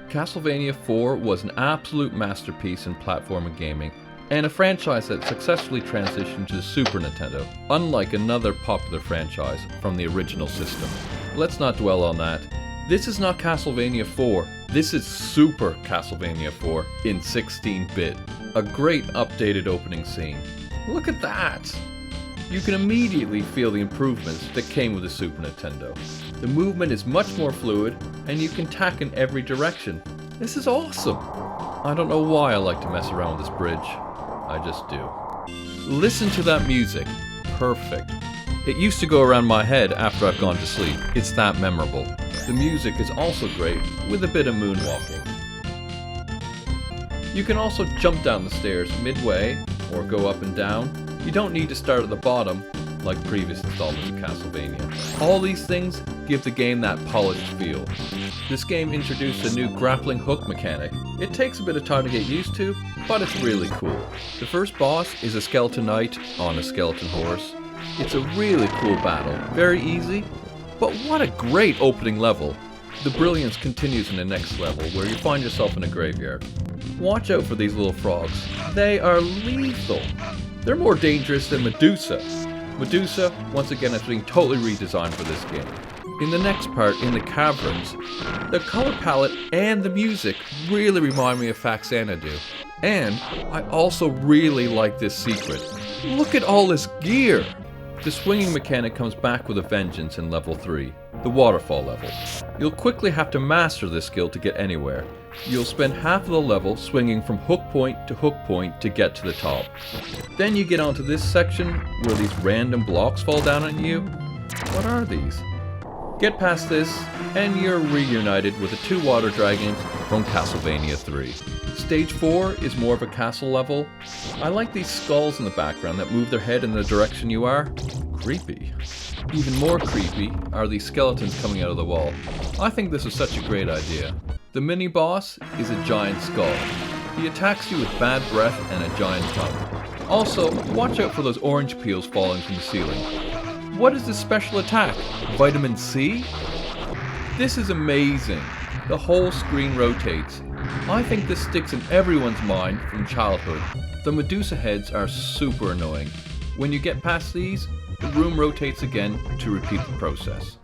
Castlevania IV was an absolute masterpiece in platformer gaming, and a franchise that successfully transitioned to the Super Nintendo, unlike another popular franchise from the original system. Let's not dwell on that. This is not Castlevania IV, this is Super Castlevania IV in 16-bit. A great updated opening scene. Look at that! You can immediately feel the improvements that came with the Super Nintendo. The movement is much more fluid, and you can tack in every direction. This is awesome! I don't know why I like to mess around with this bridge. I just do. Listen to that music. Perfect. It used to go around my head after I've gone to sleep. It's that memorable. The music is also great, with a bit of moonwalking. You can also jump down the stairs midway, or go up and down. You don't need to start at the bottom, like previous installments of Castlevania. All these things give the game that polished feel. This game introduced a new grappling hook mechanic. It takes a bit of time to get used to, but it's really cool. The first boss is a skeleton knight on a skeleton horse. It's a really cool battle, very easy, but what a great opening level. The brilliance continues in the next level, where you find yourself in a graveyard. Watch out for these little frogs. They are lethal. They're more dangerous than Medusa. Medusa, once again, is being totally redesigned for this game. In the next part, in the caverns, the color palette and the music really remind me of Faxanadu. And I also really like this secret. Look at all this gear! The swinging mechanic comes back with a vengeance in level 3, the waterfall level. You'll quickly have to master this skill to get anywhere. You'll spend half of the level swinging from hook point to get to the top. Then you get onto this section where these random blocks fall down on you. What are these? Get past this, and you're reunited with the 2 water dragons from Castlevania III. Stage 4 is more of a castle level. I like these skulls in the background that move their head in the direction you are. Creepy. Even more creepy are these skeletons coming out of the wall. I think this is such a great idea. The mini-boss is a giant skull. He attacks you with bad breath and a giant tongue. Also, watch out for those orange peels falling from the ceiling. What is this special attack? Vitamin C? This is amazing. The whole screen rotates. I think this sticks in everyone's mind from childhood. The Medusa heads are super annoying. When you get past these, the room rotates again to repeat the process.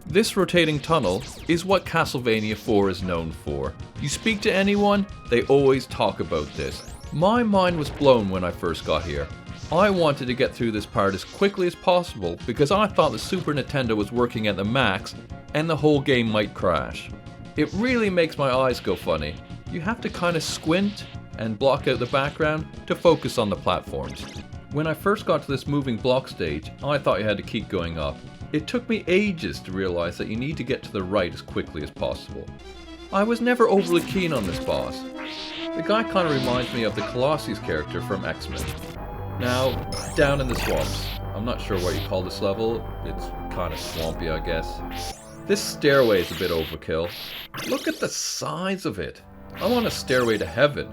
This rotating tunnel is what Castlevania IV is known for. You speak to anyone, they always talk about this. My mind was blown when I first got here. I wanted to get through this part as quickly as possible because I thought the Super Nintendo was working at the max and the whole game might crash. It really makes my eyes go funny. You have to kind of squint and block out the background to focus on the platforms. When I first got to this moving block stage, I thought you had to keep going up. It took me ages to realize that you need to get to the right as quickly as possible. I was never overly keen on this boss. The guy kind of reminds me of the Colossus character from X-Men. Now, down in the swamps. I'm not sure what you call this level. It's kind of swampy, I guess. This stairway is a bit overkill. Look at the size of it. I want a stairway to heaven.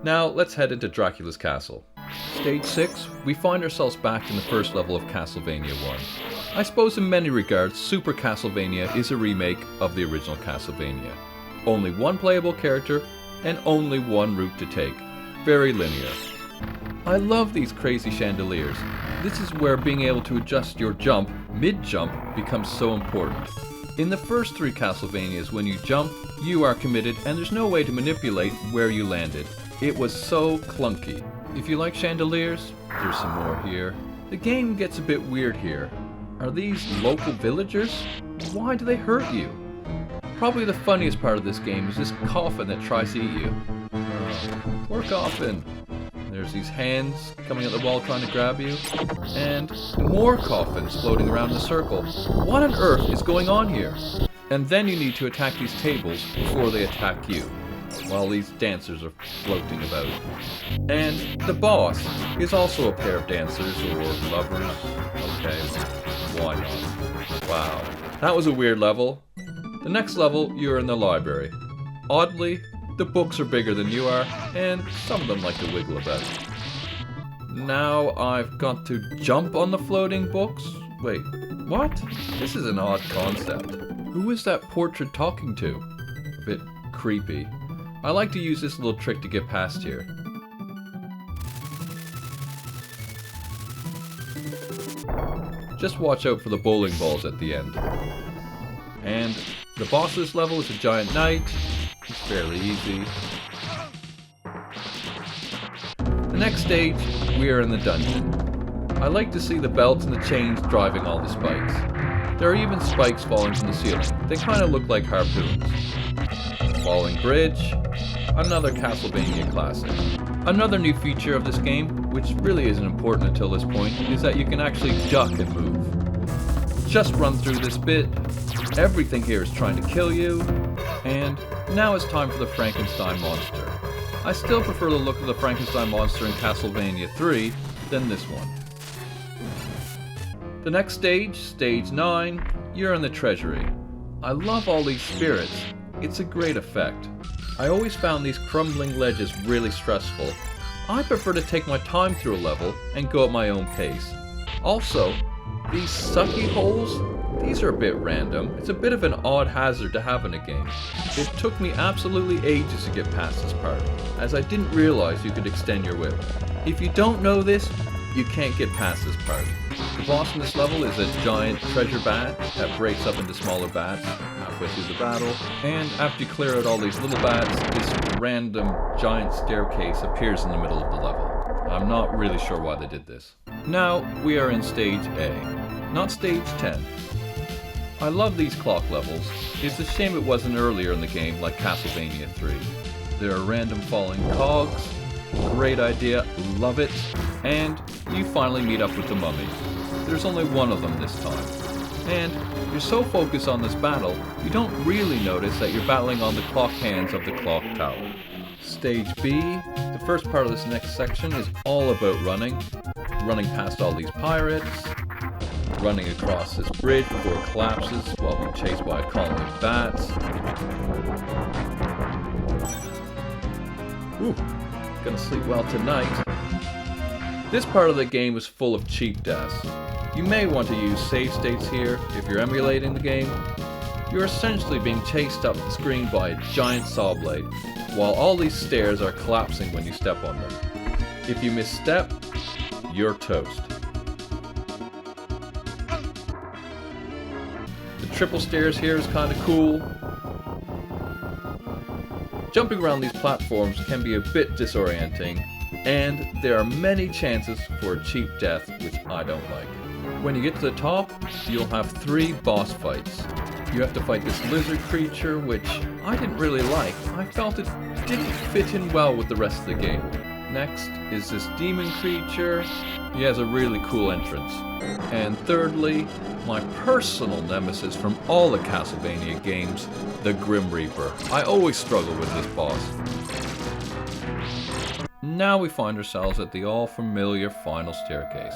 Now, let's head into Dracula's castle. Stage 6, we find ourselves back in the first level of Castlevania 1. I suppose in many regards, Super Castlevania is a remake of the original Castlevania. Only one playable character, and only one route to take. Very linear. I love these crazy chandeliers. This is where being able to adjust your jump, mid-jump, becomes so important. In the first 3 Castlevanias, when you jump, you are committed and there's no way to manipulate where you landed. It was so clunky. If you like chandeliers, there's some more here. The game gets a bit weird here. Are these local villagers? Why do they hurt you? Probably the funniest part of this game is this coffin that tries to eat you. Poor coffin. There's these hands coming out the wall trying to grab you. And more coffins floating around in a circle. What on earth is going on here? And then you need to attack these tables before they attack you, while these dancers are floating about. And the boss is also a pair of dancers or lovers. Okay, why not? Wow, that was a weird level. The next level, you're in the library. Oddly, the books are bigger than you are, and some of them like to wiggle about. Now I've got to jump on the floating books? Wait, what? This is an odd concept. Who is that portrait talking to? A bit creepy. I like to use this little trick to get past here. Just watch out for the bowling balls at the end. And the boss of this level is a giant knight. It's fairly easy. The next stage, we are in the dungeon. I like to see the belts and the chains driving all the spikes. There are even spikes falling from the ceiling. They kind of look like harpoons. Falling bridge. Another Castlevania classic. Another new feature of this game, which really isn't important until this point, is that you can actually duck and move. Just run through this bit. Everything here is trying to kill you. And now it's time for the Frankenstein monster. I still prefer the look of the Frankenstein monster in Castlevania III than this one. The next stage, stage 9, you're in the treasury. I love all these spirits. It's a great effect. I always found these crumbling ledges really stressful. I prefer to take my time through a level and go at my own pace. Also, these sucky holes, these are a bit random. It's a bit of an odd hazard to have in a game. It took me absolutely ages to get past this part, as I didn't realize you could extend your whip. If you don't know this, you can't get past this part. The boss in this level is a giant treasure bat that breaks up into smaller bats halfway through the battle, and after you clear out all these little bats, this random giant staircase appears in the middle of the level. I'm not really sure why they did this. Now we are in stage A, not stage 10. I love these clock levels. It's a shame it wasn't earlier in the game like Castlevania III. There are random falling cogs. Great idea, love it. And you finally meet up with the mummy. There's only one of them this time. And you're so focused on this battle, you don't really notice that you're battling on the clock hands of the clock tower. Stage B, the first part of this next section is all about running. Running past all these pirates. Running across this bridge before it collapses while being chased by a colony of bats. Ooh, gonna sleep well tonight. This part of the game is full of cheap deaths. You may want to use save states here if you're emulating the game. You're essentially being chased up the screen by a giant saw blade, while all these stairs are collapsing when you step on them. If you misstep, you're toast. The triple stairs here is kind of cool. Jumping around these platforms can be a bit disorienting, and there are many chances for a cheap death, which I don't like. When you get to the top, you'll have 3 boss fights. You have to fight this lizard creature, which I didn't really like. I felt it didn't fit in well with the rest of the game. Next is this demon creature. He has a really cool entrance. And thirdly, my personal nemesis from all the Castlevania games, the Grim Reaper. I always struggle with this boss. Now we find ourselves at the all-familiar final staircase.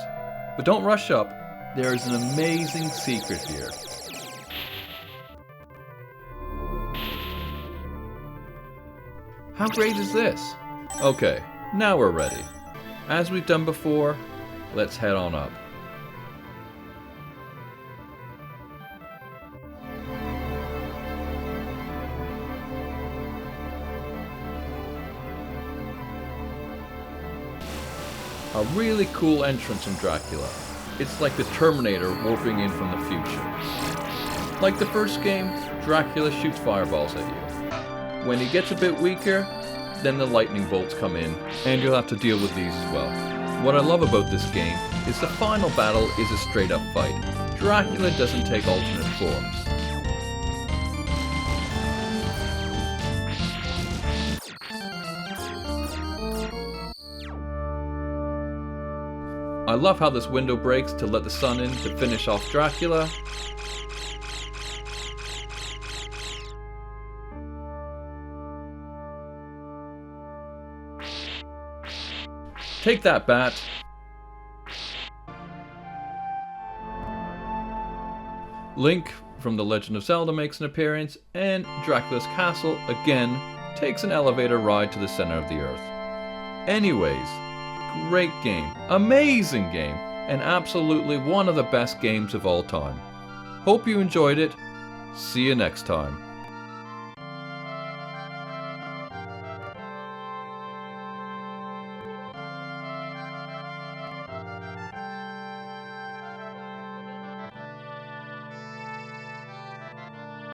But don't rush up, there is an amazing secret here. How great is this? Okay, now we're ready. As we've done before, let's head on up. A really cool entrance from Dracula. It's like the Terminator warping in from the future. Like the first game, Dracula shoots fireballs at you. When he gets a bit weaker, then the lightning bolts come in, and you'll have to deal with these as well. What I love about this game is the final battle is a straight up fight. Dracula doesn't take alternate forms. I love how this window breaks to let the sun in to finish off Dracula. Take that, bat. Link from The Legend of Zelda makes an appearance, and Dracula's castle, again, takes an elevator ride to the center of the earth. Anyways, great game, amazing game, and absolutely one of the best games of all time. Hope you enjoyed it. See you next time.